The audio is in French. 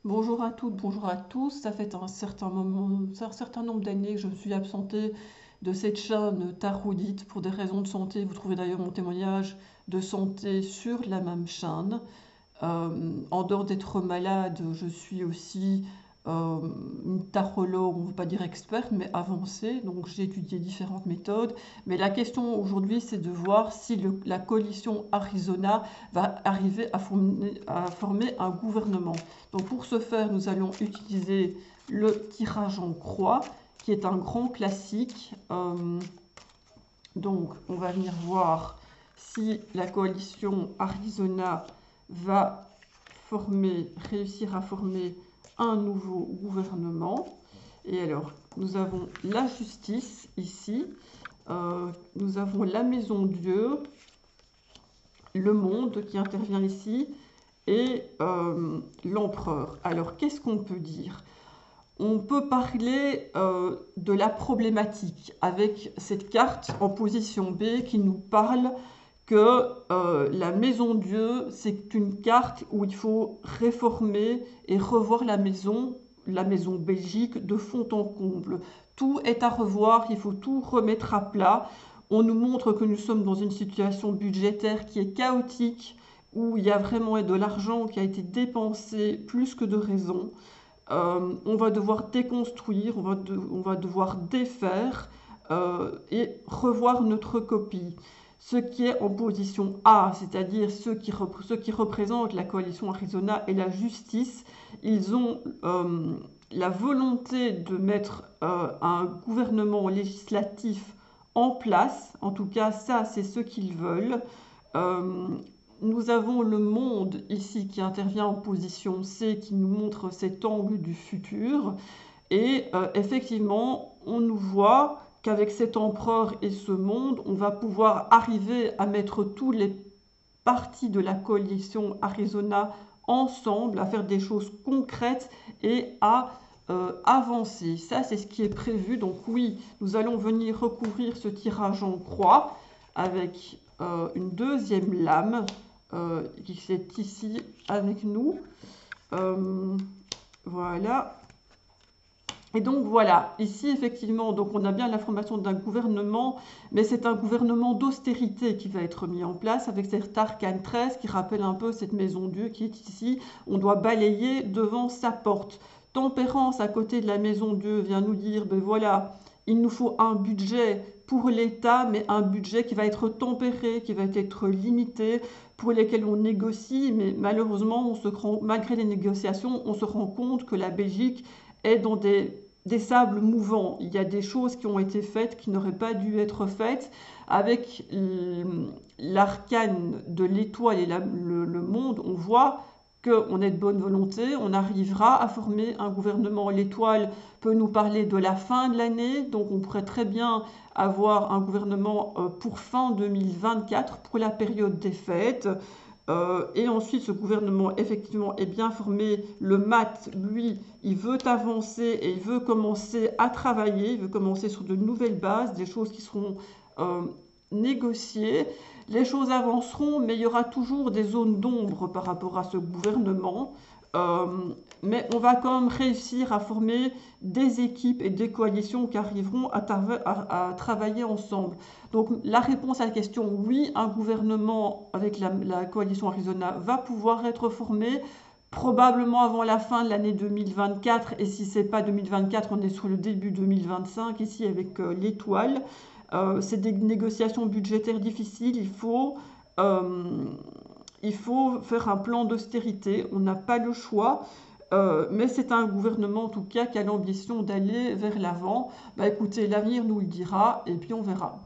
Bonjour à toutes, bonjour à tous. Ça fait un certain nombre d'années que je me suis absentée de cette chaîne Taroudite pour des raisons de santé. Vous trouvez d'ailleurs mon témoignage de santé sur la même chaîne. En dehors d'être malade, je suis aussi euh, une tarologue, on ne veut pas dire experte, mais avancée. Donc j'ai étudié différentes méthodes. Mais la question aujourd'hui, c'est de voir si la coalition Arizona va arriver à former un gouvernement. Donc pour ce faire, nous allons utiliser le tirage en croix, qui est un grand classique. Donc on va venir voir si la coalition Arizona va réussir à former un nouveau gouvernement. Et alors, nous avons la justice ici, nous avons la maison Dieu, le monde qui intervient ici, et l'empereur. Alors, qu'est-ce qu'on peut dire? On peut parler de la problématique avec cette carte en position B qui nous parle que la Maison Dieu, c'est une carte où il faut réformer et revoir la maison Belgique de fond en comble. Tout est à revoir, il faut tout remettre à plat. On nous montre que nous sommes dans une situation budgétaire qui est chaotique, où il y a vraiment de l'argent qui a été dépensé plus que de raison. On va devoir déconstruire, on va devoir défaire et revoir notre copie. Ce qui est en position A, c'est-à-dire ceux qui représentent la coalition Arizona et la justice, ils ont la volonté de mettre un gouvernement législatif en place. En tout cas, ça, c'est ce qu'ils veulent. Euh, Nous avons le monde ici qui intervient en position C, qui nous montre cet angle du futur. Et effectivement, on nous voit qu'avec cet empereur et ce monde, on va pouvoir arriver à mettre tous les partis de la coalition Arizona ensemble, à faire des choses concrètes et à avancer. Ça, c'est ce qui est prévu. Donc oui, nous allons venir recouvrir ce tirage en croix avec une deuxième lame qui est ici avec nous. Voilà. Et donc voilà, ici effectivement, donc on a bien l'information d'un gouvernement, mais c'est un gouvernement d'austérité qui va être mis en place avec cet arcane 13 qui rappelle un peu cette maison Dieu qui est ici. On doit balayer devant sa porte. Tempérance à côté de la maison Dieu vient nous dire, ben voilà, il nous faut un budget pour l'État, mais un budget qui va être tempéré, qui va être limité, pour lesquels on négocie, mais malheureusement, malgré les négociations, on se rend compte que la Belgique est dans des sables mouvants. Il y a des choses qui ont été faites qui n'auraient pas dû être faites. Avec l'arcane de l'étoile et le monde, on voit qu'on est de bonne volonté, on arrivera à former un gouvernement. L'étoile peut nous parler de la fin de l'année, donc on pourrait très bien avoir un gouvernement pour fin 2024, pour la période des fêtes. Et ensuite, ce gouvernement, effectivement, est bien formé. Le MAT, lui, il veut avancer et il veut commencer à travailler. Il veut commencer sur de nouvelles bases, des choses qui seront euh, négociées. Les choses avanceront, mais il y aura toujours des zones d'ombre par rapport à ce gouvernement. Euh, mais on va quand même réussir à former des équipes et des coalitions qui arriveront à travailler ensemble. Donc la réponse à la question, oui, un gouvernement avec la coalition Arizona va pouvoir être formé, probablement avant la fin de l'année 2024, et si c'est pas 2024, on est sur le début 2025, ici avec l'étoile. C'est des négociations budgétaires difficiles, euh, il faut faire un plan d'austérité, on n'a pas le choix. Mais c'est un gouvernement en tout cas qui a l'ambition d'aller vers l'avant. Bah écoutez, l'avenir nous le dira et puis on verra.